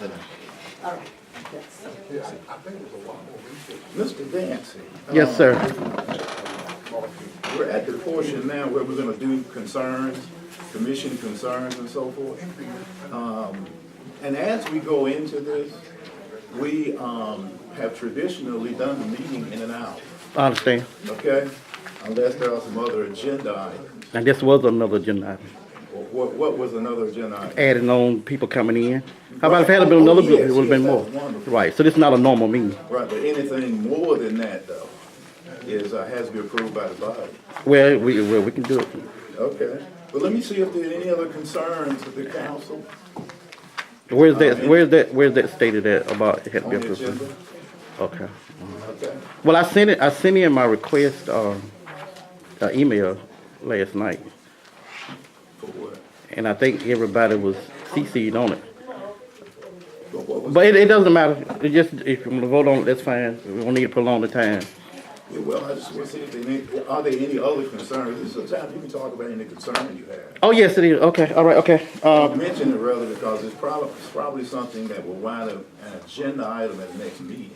All right. Yes. Mr. Dancy. Yes, sir. We're at the portion now where we're gonna do concerns, commission concerns and so forth. And as we go into this, we have traditionally done the meeting in and out, I understand. okay? Unless there are some other agenda items. And this was another agenda item. What was another agenda item? Adding on people coming in. How about if it had been another group, it would have been more. That's wonderful. Right, so this is not a normal meeting. Right, but anything more than that though, is, has to be approved by the body. Well, we can do it. Okay, but let me see if there are any other concerns of the council Where's that stated at about it had to on be the approved? agenda. Okay. Okay, Well, I sent in my request, email last night, for what? and I think everybody was CC'd on it. But what was? But it doesn't matter. It just, if you want to vote on it, that's fine. We don't need to prolong the time. Yeah, well, I just want to see if are there any other concerns? This is a time you can talk about any concern you have. Oh, yes, it is. Okay, all right, okay. I mention it rather because it's probably something that will wind up an agenda item at the next meeting.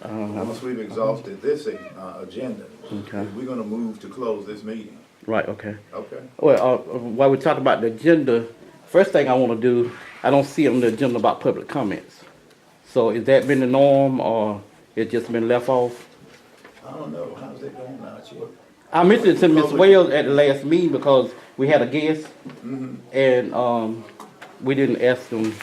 Once we've exhausted this agenda, Okay. we're gonna move to close this meeting. Right, okay. Okay? Well, while we talk about the agenda, first thing I want to do, I don't see on the agenda about public comments. So has that been the norm, or it just been left off? I don't know, how's that going now, Chief? I mentioned it to Ms. Wells at the last meeting because we had a guest, and we didn't ask them.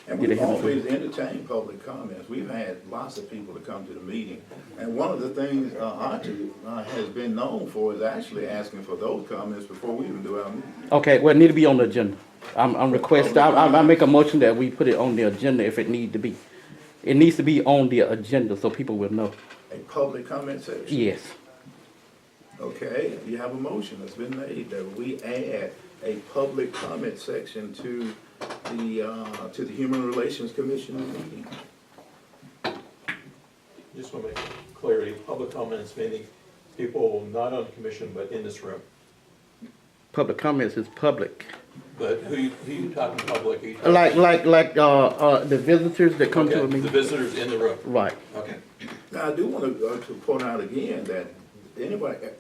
And Did we've they have a- always entertained public comments. We've had lots of people to come to the meeting. And one of the things Archie has been known for is actually asking for those comments before we even do our meeting. Okay, well, it need to be on the agenda. I'm requesting, I make a motion that we put it on the agenda if it need to be. It needs to be on the agenda so people will know. A public comment section? Yes. Okay, you have a motion that's been made that we add a public comment section to the Human Relations Commission meeting. Just want to make clarity, public comments meaning people not on the commission but in this room. Public comments is public. But who you talking public? Are you talking- Like the visitors that come to a Okay, the meeting. visitors in the room. Right. Okay. Now, I do want to point out again that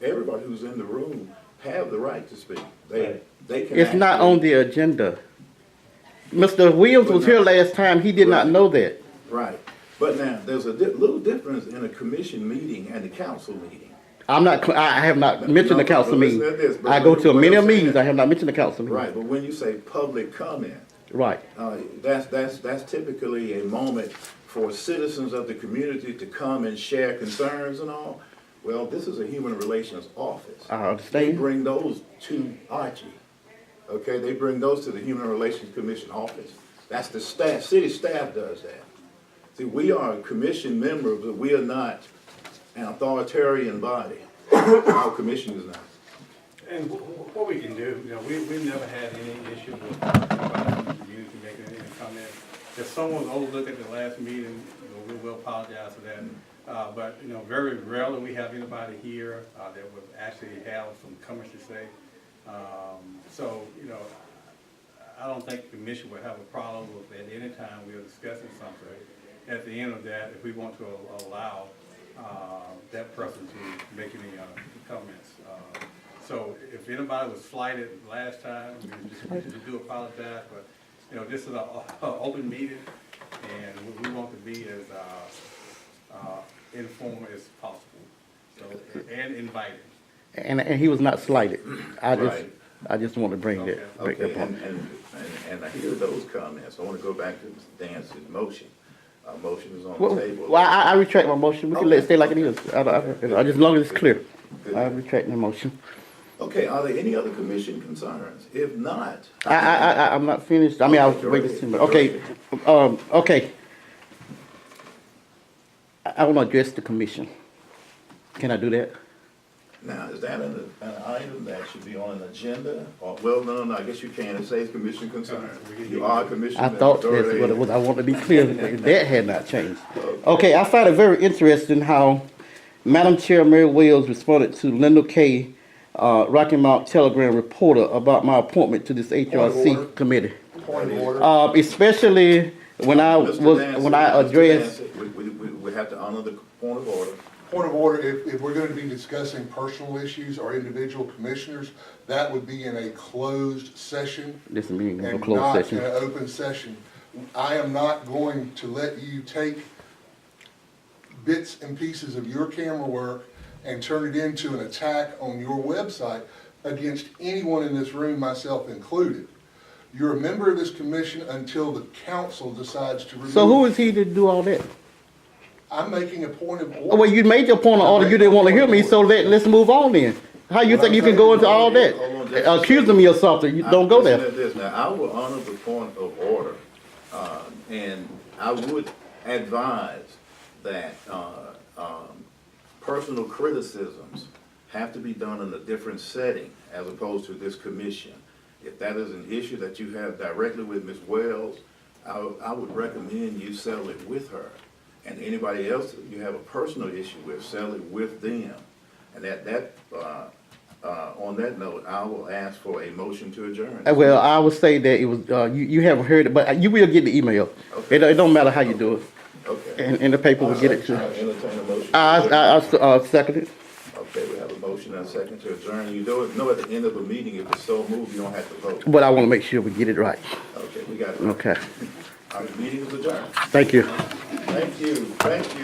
everybody who's in the room have the right to speak. They can. It's not on the agenda. Mr. Williams was here last time. He did not know that. Right, but now, there's a little difference in a commission meeting and a council meeting. I have not mentioned the council but listen meeting. to this, but I go to what many I'm saying- meetings. I have not mentioned the council meeting. Right, but when you say public comment, Right. that's typically a moment for citizens of the community to come and share concerns and all. Well, this is a human relations office. I They understand. bring those to Archie. Okay, they bring those to the Human Relations Commission office. That's the staff, city staff does that. See, we are a commission member, but we are not an authoritarian body. Our commission is not. And what we can do, we've never had any issue with the community making any comments. If someone overlooked at the last meeting, we will apologize for that. But, very rarely we have anybody here that would actually have some comments to say. So, I don't think the commission would have a problem with at any time we are discussing something. At the end of that, if we want to allow that person to make any comments. So if anybody was slighted last time, we just do apologize, but, this is an open meeting, and we want to be as informal as possible, so, and inviting. And he was not slighted. Right. I just want to bring that Okay, point. and I hear those comments. I want to go back to Mr. Dancy's motion. Motion is on Well, the table. I retract my motion. We can let it stay like it is. Just as long as it's clear. Good. I retract the motion. Okay, are there any other commission concerns? If not. I'm not finished. I mean, I was waiting to see. Okay, okay. I want to address the commission. Can I do that? Now, is that an item that should be on an agenda? Or, well, no, I guess you can. It says commission concerns. You are a commission. I thought that's what it was. I want to be clear that that had not changed. Okay, I find it very interesting how Madam Chair Mary Wells responded to Linda K. Rocky Mount Telegram reporter about my appointment to this HRC committee. Point of order. Especially when I Mr. was, Dancy, when I Mr. addressed, Dancy, we have to honor the point of order. Point of order, if we're gonna be discussing personal issues or individual commissioners, that would be in a closed session this meeting was a and closed not session. in an open session. I am not going to let you take bits and pieces of your camera work and turn it into an attack on your website against anyone in this room, myself included. You're a member of this commission until the council decides to remove. So who is he to do all that? I'm making a point of Oh, order. well, you made your point of order, you didn't want to hear me, so let's move on then. How you think you can go into all that? Hold on just a Accusing me of something, you don't go Listen there. to this. Now, I will honor the point of order, and I would advise that personal criticisms have to be done in a different setting as opposed to this commission. If that is an issue that you have directly with Ms. Wells, I would recommend you settle it with her. And anybody else that you have a personal issue with, settle it with them. And on that note, I will ask for a motion to adjourn. Well, I would say that it was, you haven't heard it, but you will get the email. Okay. It don't matter how you do it, Okay. and the paper will get it I'll too. entertain a motion. I second it. Okay, we have a motion and a second to adjourn. You know at the end of a meeting, if it's so moved, you don't have to vote. But I want to make sure we get it right. Okay, we got it. Okay, Our meeting is adjourned. thank you. Thank you, thank you.